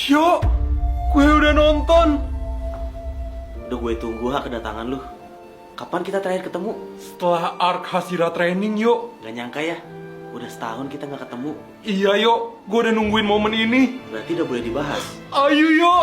Yo, gue udah nonton. Udah gue tunggu kedatangan lu. Kapan kita terakhir ketemu? Setelah Ark Hasira training, yo. Gak nyangka ya, udah setahun kita gak ketemu. Iya, yo. Gue udah nungguin momen ini. Berarti udah boleh dibahas. Ayo, yo.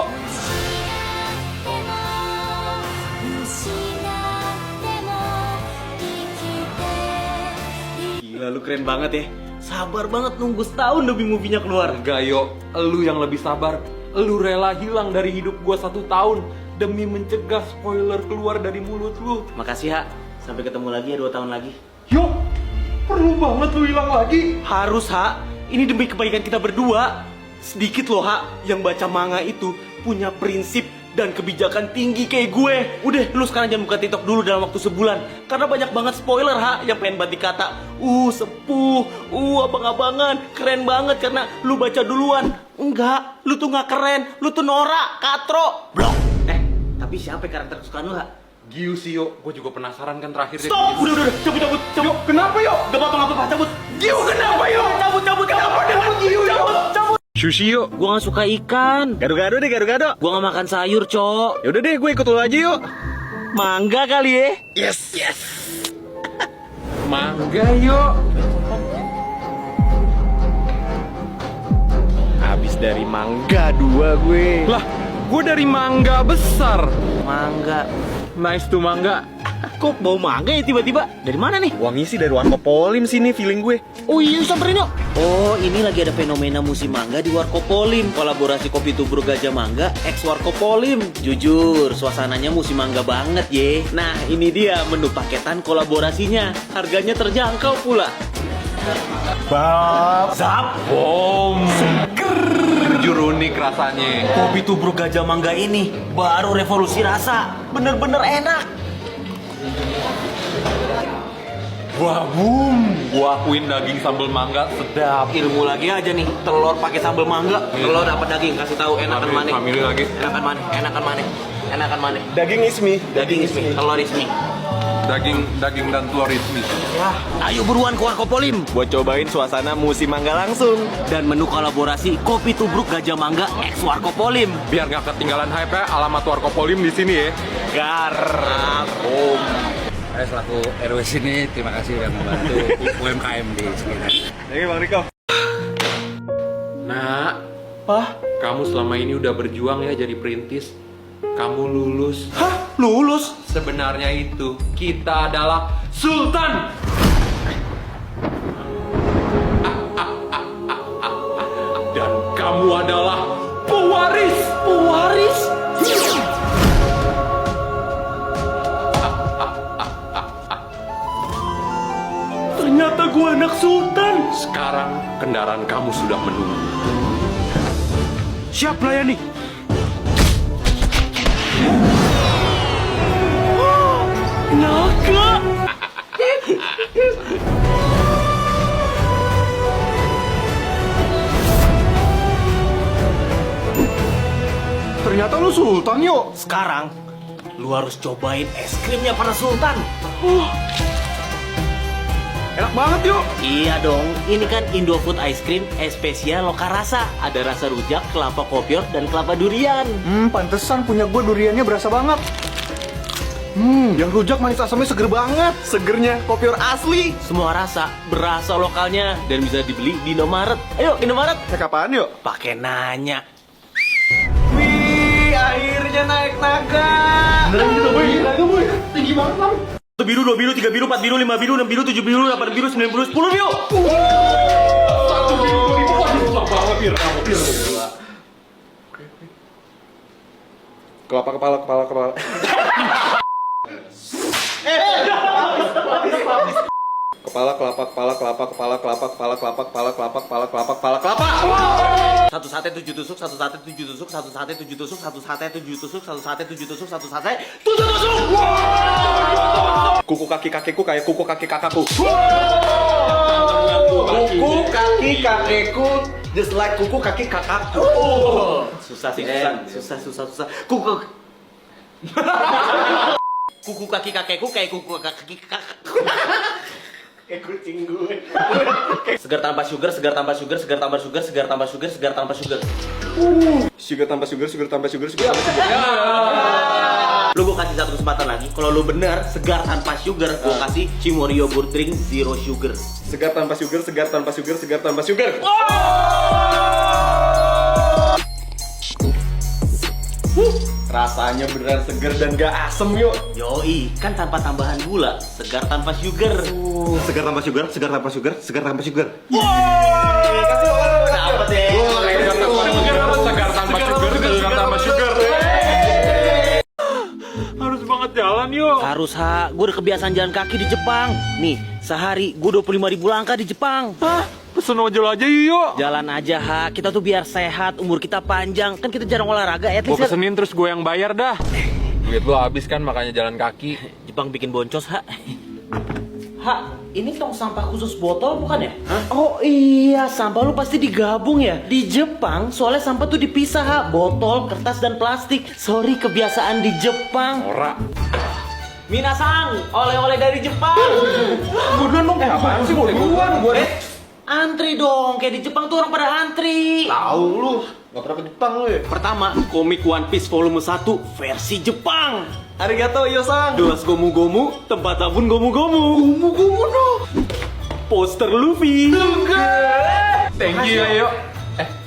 Gila, lu keren banget ya. Sabar banget nunggu setahun lebih movie-nya keluar. Enggak, yo. Lu yang lebih sabar. Lu rela hilang dari hidup gue 1 tahun demi mencegah spoiler keluar dari mulut lu. Makasih, Ha. Sampai ketemu lagi ya 2 tahun lagi. Yo, perlu banget lu hilang lagi. Harus, Ha. Ini demi kebaikan kita berdua. Sedikit loh, Ha, yang baca manga itu punya prinsip dan kebijakan tinggi kayak gue. Udah, lu sekarang jangan buka TikTok dulu dalam waktu sebulan. Karena banyak banget spoiler, Ha, yang pengen banget dikata sepuh, abang-abangan, keren banget karena lu baca duluan. Enggak, lu tuh gak keren, lu tuh norak, katro, blok. Tapi siapa karakter kesukaan lu, Ha? Giu sih, yo. Gue juga penasaran kan terakhir. Stop! Udah, cabut. Yo, kenapa, yo? Gak apa-apa, cabut. Giu, kenapa, yo? Cabut. Kenapa dengan Giu, yo? Cabut. Sushi, yo. Gua gak suka ikan. Gado-gado deh, gado-gado. Gua gak makan sayur, Cok. Yaudah deh, gue ikut lu aja yuk. Mangga kali ya? Yes. Mangga, yo. Habis dari mangga 2 gue. Lah, gue dari mangga besar. Mangga. Nice tuh mangga. Kok bau mangga ya tiba-tiba? Dari mana nih? Wangi sih dari Warkop Polim sini feeling gue. Oh iya, samperin yuk. Oh, ini lagi ada fenomena musim mangga di Warkopolim. Kolaborasi kopi tubruk gajah mangga ex Warkopolim. Jujur, suasananya musim mangga banget ye. Nah, ini dia menu paketan kolaborasinya. Harganya terjangkau pula. Zap. Bom. Jujur unik rasanya. Kopi tubruk gajah mangga ini baru revolusi rasa. Bener-bener enak. Wah, boom. Gua akuin daging sambal mangga sedap. Ilmu lagi aja nih, telur pakai sambal mangga. Telur dapat daging, kasih tahu enakan mana? Family lagi. Enakan mana? Daging ismi. Daging ismi, telur ismi. Daging dan telur ismi. Wah, ayo buruan ke Warkopolim. Buat cobain suasana musim mangga langsung. Dan menu kolaborasi kopi tubruk gajah mangga ex Warkopolim. Biar nggak ketinggalan hype ya, alamat Warkopolim di sini ya. Gar. Saya selaku RW sini, terima kasih yang membantu UMKM di sekitar. Oke Bang Riko. Nak, kamu selama ini udah berjuang ya jadi perintis. Kamu lulus. Hah? Lulus? Sebenarnya itu kita adalah Sultan. Dan kamu adalah pewaris. Pewaris? Ternyata gua anak sultan. Sekarang kendaraan kamu sudah menunggu. Siap layani. Naga. Ternyata lu sultan yuk. Sekarang lu harus cobain es krimnya para sultan. Enak banget yuk. Iya dong, ini kan Indofood Ice Cream spesial lokal rasa. Ada rasa rujak, kelapa kopior, dan kelapa durian. Pantesan punya gue duriannya berasa banget. Yang rujak manis asamnya seger banget. Segernya kopior asli. Semua rasa berasa lokalnya dan bisa dibeli di Indomaret. Ayo, Indomaret. Naik apaan yuk? Pakai nanya. Wih, akhirnya naik naga. Beneran gitu, boy. Naga boy, tinggi banget Bang. 1 biru, 2 biru, 3 biru, 4 biru, 5 biru, 6 biru, 7 biru, 8 biru, 9 biru, 10 biru. Satu biru, susah banget Bir. Kelapa kepala. Kelapa. Satu sate 7 tusuk, satu sate 7 tusuk, satu sate 7 tusuk, satu sate 7 tusuk, satu sate 7 tusuk, satu sate 7 tusuk. Kuku kaki kakiku kayak kuku kaki kakakku. Kuku kaki kakekku just like kuku kaki kakakku. Susah sih, susah. Kuku kaki kakekku kayak kuku kaki kakakku. Kayak kucing gue. Segar tanpa sugar, segar tanpa sugar, segar tanpa sugar, segar tanpa sugar, segar tanpa sugar. Sugar tanpa sugar, sugar tanpa sugar, sugar tanpa sugar. Lu gue kasih satu kesempatan lagi. Kalau lu bener segar tanpa sugar, gue kasih Cimory yogurt drink zero sugar. Segar tanpa sugar, segar tanpa sugar, segar tanpa sugar. Rasanya beneran segar dan gak asem yuk. Yoi, kan tanpa tambahan gula, segar tanpa sugar. Segar tanpa sugar, segar tanpa sugar, segar tanpa sugar. Dapat deh. Segar tanpa sugar, segar tanpa sugar. Harus banget jalan yuk. Harus ha, gue udah kebiasaan jalan kaki di Jepang. Nih, sehari gue 25.000 langkah di Jepang. Hah? Pesen ojol aja yuk. Jalan aja ha, kita tuh biar sehat, umur kita panjang. Kan kita jarang olahraga, at Gue least pesenin terus gue yang bayar dah. Duit lo habis kan makanya jalan kaki. Jepang bikin boncos ha. Ha, ini tong sampah khusus botol bukan ya? Hah? Oh iya, sampah lu pasti digabung ya? Di Jepang, soalnya sampah tuh dipisah ha. Botol, kertas, dan plastik. Sorry, kebiasaan di Jepang. Ora. Minasang, oleh-oleh dari Jepang. Buruan dong. Apaan sih buruan? Antri dong, kayak di Jepang tuh orang pada antri. Tahu lu, gak pernah ke Jepang lu ya? Pertama, komik One Piece volume 1 versi Jepang. Arigato Yosan. Gelas gomu-gomu, tempat sabun gomu-gomu. Gomu-gomu no. Poster Luffy. Thank you ya yuk.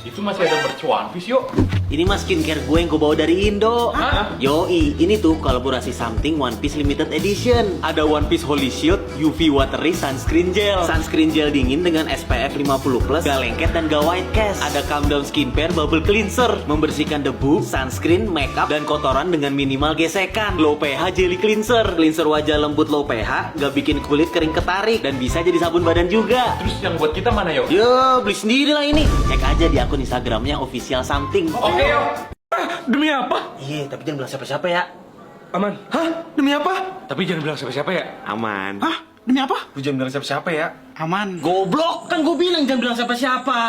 Itu masih ada merch One Piece yuk. Ini mah skincare gue yang gue bawa dari Indo. Hah? Yoi, ini tuh kolaborasi something One Piece limited edition. Ada One Piece Holy Shield UV Watery Sunscreen Gel. Sunscreen gel dingin dengan SPF 50+, gak lengket dan gak white cast. Ada Calm Down Skincare Bubble Cleanser, membersihkan debu, sunscreen, makeup, dan kotoran dengan minimal gesekan. Low pH Jelly Cleanser, cleanser wajah lembut low pH, gak bikin kulit kering ketarik, dan bisa jadi sabun badan juga. Terus yang buat kita mana yuk? Yo, beli sendiri lah ini. Cek aja di akun Instagramnya official something. Oke yuk. Demi apa? Iya, tapi jangan bilang siapa-siapa ya. Aman. Hah? Demi apa? Tapi jangan bilang siapa-siapa ya. Aman. Hah? Demi apa? Lu jangan bilang siapa-siapa ya. Aman. Goblok, kan gue bilang jangan bilang siapa-siapa.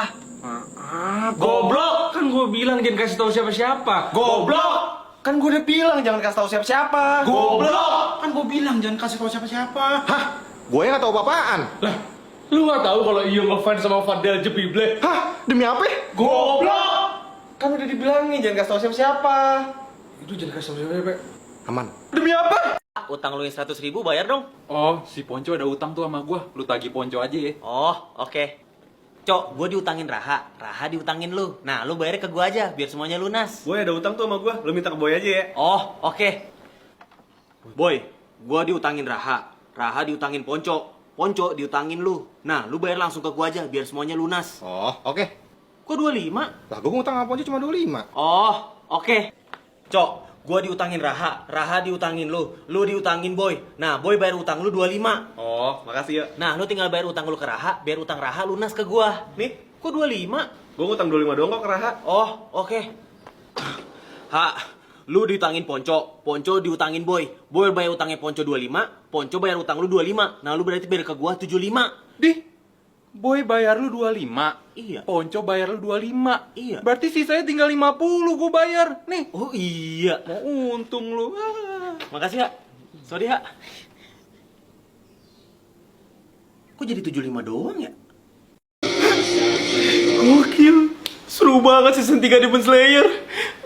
Goblok. Kan gue bilang jangan kasih tahu siapa-siapa. Goblok. Kan gue udah bilang jangan kasih tahu siapa-siapa. Goblok. Kan gue bilang jangan kasih tahu siapa-siapa. Hah? Gue yang gak tahu apa-apaan. Lah, lu gak tahu kalau Iyo ngefans sama Fadel Jebible? Hah? Demi apa? Goblok. Kan udah dibilangin jangan kasih tahu siapa-siapa. Itu jangan kasih tahu siapa-siapa. Aman. Demi apa? Utang lu yang 100.000 bayar dong. Oh, si Ponco ada utang tuh sama gua. Lu tagih Ponco aja ya. Oh, oke. Cok, gue diutangin Raha, Raha diutangin lu. Nah, lu bayarnya ke gue aja, biar semuanya lunas. Boy ada utang tuh sama gue. Lu minta ke Boy aja ya. Oh, oke. Boy, gue diutangin Raha, Raha diutangin Ponco, Ponco diutangin lu. Nah, lu bayar langsung ke gue aja, biar semuanya lunas. Oh, oke. Kok 25? Lah gue ngutang apa aja cuma 25. Oh, oke. Cok, gue diutangin Raha, Raha diutangin lu diutangin Boy. Nah, Boy bayar utang lu 25. Oh, makasih ya. Nah, lu tinggal bayar utang lu ke Raha, biar utang Raha lunas ke gue. Nih, Kok 25? gue ngutang 25 doang kok ke Raha. Oh, oke. Ha, lu diutangin Ponco, Ponco diutangin Boy. Boy bayar utangnya Ponco 25, Ponco bayar utang lu 25. Nah, lu berarti bayar ke gua 75. Di Boy bayar lu 25. Iya. Ponco bayar lu 25. Iya. Berarti sisanya tinggal 50 gua bayar. Nih. Oh iya. Mau untung lu. Makasih, Ha. Sorry, Ha. Kok jadi 75 doang ya? Gokil. Seru banget season 3 Demon Slayer.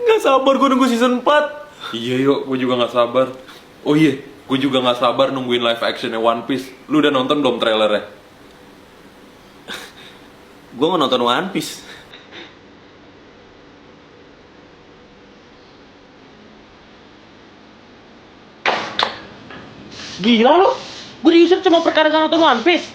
Nggak sabar gue nunggu season 4. Iya yuk, gue juga gak sabar. Oh iya, gue juga gak sabar nungguin live actionnya One Piece. Lu udah nonton belum trailernya? Gue mau nonton One Piece. Gila lo, gue diusir cuma perkara gak nonton One Piece.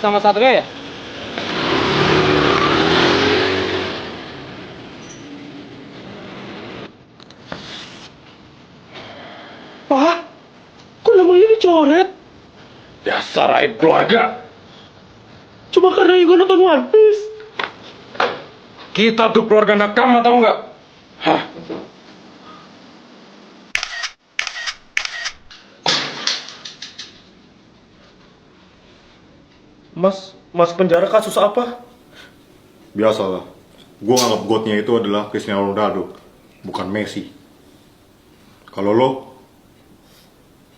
Sama Satria ya? Pak, kok namanya dicoret? Dasar aib keluarga. Cuma karena gue nonton One Piece. Kita tuh keluarga nakama tau nggak? Hah? Mas penjara kasus apa? Biasalah. Gue nganggap godnya itu adalah Cristiano Ronaldo, bukan Messi. Kalau lo?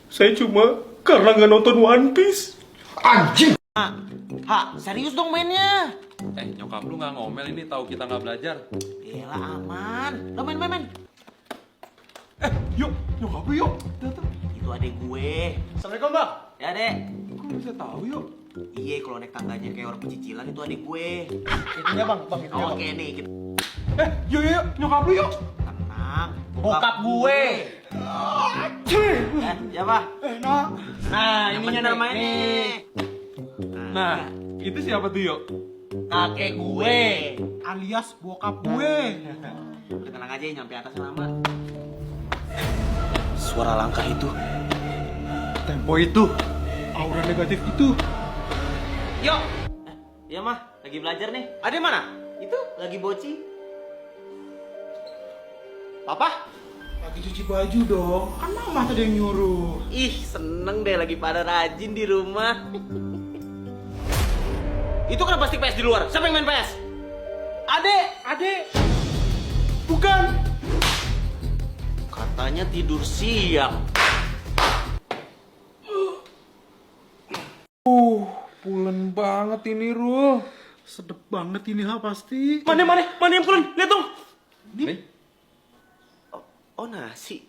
Saya cuma Karena nggak nonton One Piece. Anjing. Ha, serius dong mainnya. Nyokap lu nggak ngomel ini tahu kita nggak belajar. Yalah aman. Lo main. Yuk, nyokap lu yuk. Datang. Itu adek gue. Assalamualaikum bang. Ya dek. Kok lu bisa tahu yuk? Iya kalau naik tangganya kayak orang pecicilan itu adek gue. Itunya bang, itunya bang. Oke nih kita Yuk, nyokap lu yuk. tenang. Bokap gue. Siapa? Nah Yang ininya penting namanya nih. Nah, itu siapa tuh yuk? Kakek gue. Alias bokap gue. Udah tenang aja nyampe atasnya lama. Suara langkah itu. Tempo itu. Aura negatif itu. Yuk. Iya mah, lagi belajar nih. Ada mana? Itu lagi boci. Papa? Lagi cuci baju dong. Kan mama tadi yang nyuruh. Ih, seneng deh lagi pada rajin di rumah. Itu kan pasti PS di luar. Siapa yang main PS? Ade. Bukan. Katanya tidur siang. Pulen banget ini, Rul. Sedep banget ini ha pasti. Mana yang pulen? Lihat dong. Nih. Oh, nasi.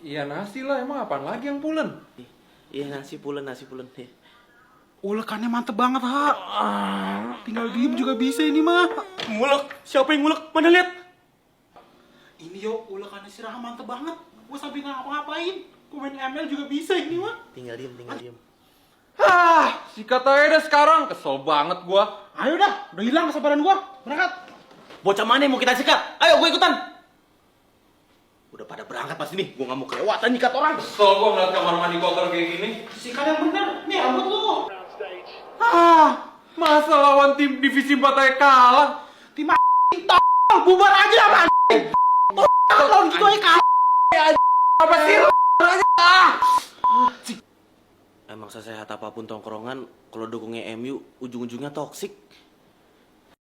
Iya nasi lah, emang apaan lagi yang pulen? Iya nasi pulen. Nih. Ulekannya mantep banget ha. Tinggal diem juga bisa ini mah. Ngulek. Siapa yang ngulek? Mana lihat? Ini yo ulekannya si Rahma mantep banget. Gue sampai nggak ngapa-ngapain. Gue main ML juga bisa ini mah. Tinggal diem. Sikat aja deh sekarang, kesel banget gua. Ayo dah, udah hilang kesabaran gua. Berangkat. Bocah mana yang mau kita sikat? Ayo gue ikutan. Udah pada berangkat pasti nih. Gue nggak mau kelewatan nyikat orang. Kesel gua ngeliat kamar mandi kotor kayak gini. Sikat yang bener. Nih rambut lu. Masa lawan tim divisi 4 aja kalah? Tim tol, bubar aja apa? Tolong gitu aja kalah. Apa sih lu? Emang sesehat apapun tongkrongan, kalau dukungnya MU, ujung-ujungnya toksik.